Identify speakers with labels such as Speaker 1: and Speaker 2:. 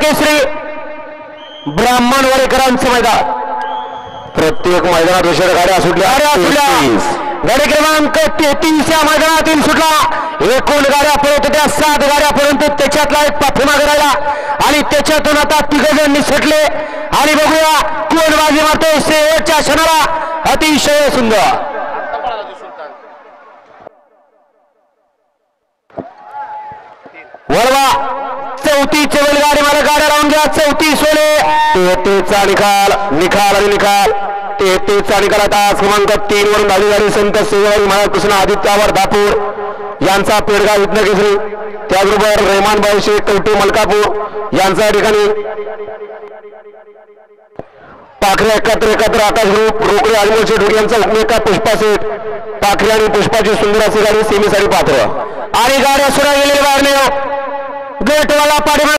Speaker 1: केसरी ब्राह्मण वडेकरांचं मैदान।
Speaker 2: प्रत्येक मैदानात विषय गाड्या सुटल्या
Speaker 1: गाडी क्रमांक 33 या मैदानातील सुटला। एकूण गाड्या पळत होत्या 7 गाड्या, परंतु त्याच्यातला एक पाठीमागे राहिला आणि त्याच्यातून आता 3 जण निसटले आणि बघूया कोण बाजी मारतोय शेवटच्या क्षणाला। अतिशय सुंदर वळवा 34 बैलगाडी मला गाड्या लावून घ्या। 34 सोले
Speaker 2: 33चा निकाल आणि निकाल 33चा निकाल। आता क्रमांक 3 वरून धावली गाडी संत सेवाई महाकृष्ण आदित्यावर दापूर यांचा पेडगाव इथनं केसरी, त्याचबरोबर रेहमान भाई शेख कवटे मलकापूर यांचा ठिकाणी पाखरे एकत्र आकाश ग्रुप रोकडे आजमोलचे ढोके यांचा उपमेका पुष्पा सेठ पाखरे आणि पुष्पाची सुंदर अशी गाडी सेमीसाठी पात्र
Speaker 1: आणि गाड्या सुद्धा गेलेली बाहेर गेटवाला पाठीमागे